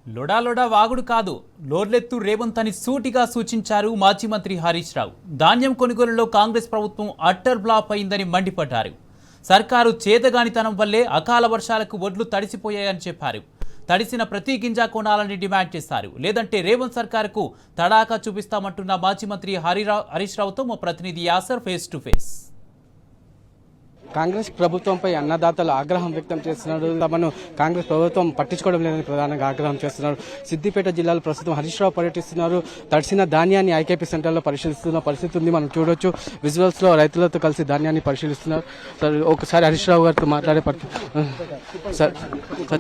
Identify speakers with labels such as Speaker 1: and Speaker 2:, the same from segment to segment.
Speaker 1: లొడా వాగుడు కాదు, లోర్లెత్తు రేవంత్ అని సూటిగా సూచించారు మాజీ మంత్రి హరీష్ రావు. ధాన్యం కొనుగోలులో కాంగ్రెస్ ప్రభుత్వం అట్టర్ బ్లాప్ అయిందని మండిపడ్డారు. సర్కారు చేతగానితనం వల్లే అకాల వర్షాలకు వడ్లు తడిసిపోయాయని చెప్పారు. తడిసిన ప్రతి గింజ కొనాలని డిమాండ్ చేశారు. లేదంటే రేవంత్ సర్కారుకు తడాకా చూపిస్తామంటున్న మాజీ మంత్రి హరీష్ రావుతో మా ప్రతినిధి Acer face to face.
Speaker 2: Congress ప్రభుత్వంపై అన్నదాతలు ఆగ్రహం వ్యక్తం చేస్తున్నారు. తమను కాంగ్రెస్ ప్రభుత్వం పట్టించుకోవడం లేదని ప్రధానంగా ఆగ్రహం చేస్తున్నారు. సిద్దిపేట జిల్లాలో ప్రస్తుతం హరీష్ రావు పర్యటిస్తున్నారు. తడిసిన ధాన్యాన్ని ఐకేపీ సెంటర్లో పరిశీలిస్తున్న పరిస్థితి ఉంది. మనం చూడొచ్చు విజువల్స్ లో రైతులతో కలిసి ధాన్యాన్ని పరిశీలిస్తున్నారు. సార్ ఒకసారి హరీష్ రావు గారితో మాట్లాడే సార్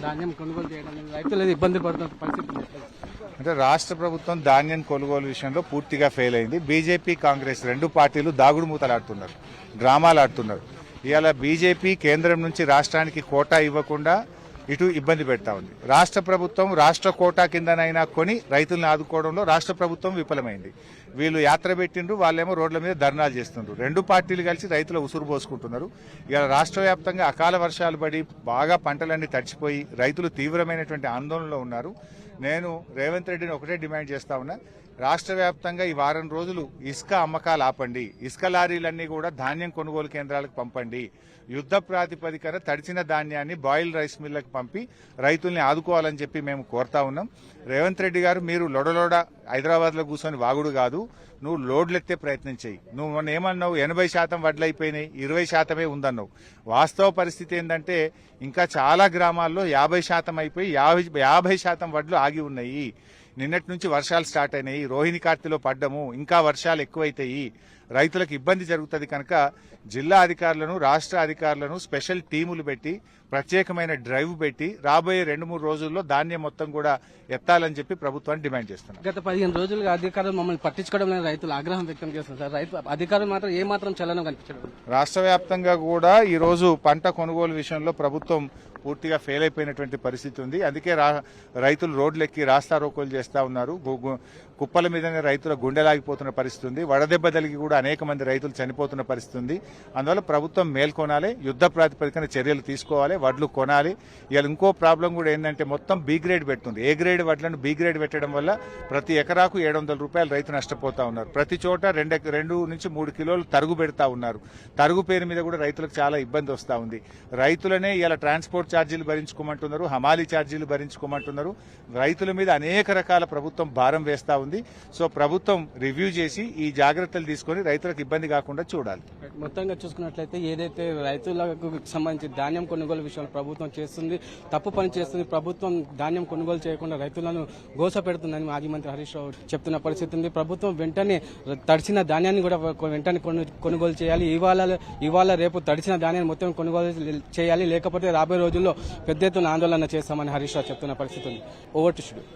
Speaker 2: ధాన్యం కొనుగోలు చేయడం రైతులు ఇబ్బందులు పడుతున్న పరిస్థితి
Speaker 3: అంటే రాష్ట్ర ప్రభుత్వం ధాన్యం కొనుగోలు విషయంలో పూర్తిగా ఫెయిల్ అయింది. బీజేపీ కాంగ్రెస్ రెండు పార్టీలు దాగుడు మూతలాడుతున్నారు, డ్రామాలు ఆడుతున్నారు. ఇవాళ బీజేపీ కేంద్రం నుంచి రాష్ట్రానికి కోటా ఇవ్వకుండా ఇటు ఇబ్బంది పెడతా ఉంది. రాష్ట్ర ప్రభుత్వం రాష్ట్ర కోటా కిందనైనా కొని రైతులను ఆదుకోవడంలో రాష్ట్ర ప్రభుత్వం విఫలమైంది. వీళ్ళు యాత్ర పెట్టిండ్రు, వాళ్ళేమో రోడ్ల మీద ధర్నాలు చేస్తుండ్రు. రెండు పార్టీలు కలిసి రైతుల ఉసురు పోసుకుంటున్నారు. ఇవాళ రాష్ట్ర వ్యాప్తంగా అకాల వర్షాలు పడి బాగా పంటలన్నీ తడిచిపోయి రైతులు తీవ్రమైనటువంటి ఆందోళనలో ఉన్నారు. నేను రేవంత్ రెడ్డిని ఒకటే డిమాండ్ చేస్తా ఉన్నా, రాష్ట్ర వ్యాప్తంగా ఈ వారం రోజులు ఇసుక అమ్మకాలు ఆపండి, ఇసుక లారీలన్నీ కూడా ధాన్యం కొనుగోలు కేంద్రాలకు పంపండి, యుద్ధ ప్రాతిపదికన తడిచిన ధాన్యాన్ని బాయిల్ రైస్ మిల్లకు పంపి రైతుల్ని ఆదుకోవాలని చెప్పి మేము కోరుతా ఉన్నాం. రేవంత్ రెడ్డి గారు, మీరు లొడలోడ హైదరాబాద్ లో కూర్చొని వాగుడు కాదు, నువ్వు లోడ్లెత్తే ప్రయత్నం చేయి. నువ్వు మొన్న ఏమన్నావు, 80% వడ్లు అయిపోయినాయి, 20% ఉందన్నావు. వాస్తవ పరిస్థితి ఏంటంటే ఇంకా చాలా గ్రామాల్లో 50% అయిపోయి 50% వడ్లు ఆగి ఉన్నాయి. నిన్నటి నుంచి వర్షాలు స్టార్ట్ అయినాయి, రోహిణి కార్తెలో పడ్డము, ఇంకా వర్షాలు ఎక్కువైతాయి, రైతులకు ఇబ్బంది జరుగుతుంది. కనుక జిల్లా అధికారులను రాష్ట్ర అధికారులను స్పెషల్ టీములు పెట్టి ప్రత్యేకమైన డ్రైవ్ పెట్టి రాబోయే 2-3 రోజుల్లో ధాన్యం మొత్తం కూడా ఎత్తాలని చెప్పి ప్రభుత్వాన్ని డిమాండ్ చేస్తున్నారు.
Speaker 2: గత 15 రోజులుగా అధికారులు మమ్మల్ని పట్టించుకోవడం లేని రైతులు ఆగ్రహం వ్యక్తం చేస్తున్నారు. రైతు అధికారులు మాత్రం ఏమాత్రం చలనం కనిపించడం.
Speaker 3: రాష్ట్ర వ్యాప్తంగా కూడా ఈ రోజు పంట కొనుగోలు విషయంలో ప్రభుత్వం పూర్తిగా ఫెయిల్ అయిపోయినటువంటి పరిస్థితి ఉంది. అందుకే రైతులు రోడ్లెక్కి రాస్తా రోకోలు చేస్తా ఉన్నారు. కుప్పల మీదనే రైతుల గుండెలాగిపోతున్న పరిస్థితి ఉంది. వడదెబ్బ తగిలి కూడా అనేక మంది రైతులు చనిపోతున్న పరిస్థితి ఉంది. అందువల్ల ప్రభుత్వం మేల్కొనాలి, యుద్ధ ప్రాతిపదికన చర్యలు తీసుకోవాలి, వడ్లు కొనాలి. ఇవాళ ఇంకో ప్రాబ్లం కూడా ఏంటంటే మొత్తం బి గ్రేడ్ పెడుతుంది. ఏ గ్రేడ్ వడ్లను బి గ్రేడ్ పెట్టడం వల్ల ప్రతి ఎకరాకు 700 రూపాయలు రైతు నష్టపోతా ఉన్నారు. ప్రతి చోట 2 నుంచి 3 కిలోలు తరుగు పెడతా ఉన్నారు. తరుగు పేరు మీద కూడా రైతులకు చాలా ఇబ్బంది వస్తూ ఉంది. రైతులనే ఇలా ట్రాన్స్పోర్ట్ ఛార్జీలు భరించుకోమంటున్నారు, హమాలీ ఛార్జీలు భరించుకోమంటున్నారు. రైతుల మీద అనేక రకాల ప్రభుత్వం భారం వేస్తా ఉంది. సో ప్రభుత్వం రివ్యూ చేసి ఈ జాగ్రత్తలు తీసుకుని రైతులకు ఇబ్బంది కాకుండా చూడాలి.
Speaker 2: మొత్తంగా చూసుకున్నట్లయితే ఏదైతే రైతులకు సంబంధించి ధాన్యం కొనుగోలు విషయంలో ప్రభుత్వం చేస్తుంది, తప్పు పని చేస్తుంది. ప్రభుత్వం ధాన్యం కొనుగోలు చేయకుండా రైతులను గోస పెడుతుందని మాజీ మంత్రి హరీష్ రావు చెప్తున్న పరిస్థితి ఉంది. ప్రభుత్వం వెంటనే తడిసిన ధాన్యాన్ని కూడా వెంటనే కొనుగోలు చేయాలి. ఇవాళ రేపు తడిసిన ధాన్యాన్ని మొత్తం కొనుగోలు చేయాలి, లేకపోతే రాబోయే రోజుల్లో పెద్ద ఎత్తున ఆందోళన చేస్తామని హరీష్ రావు చెప్తున్న పరిస్థితి ఉంది. Over to studio.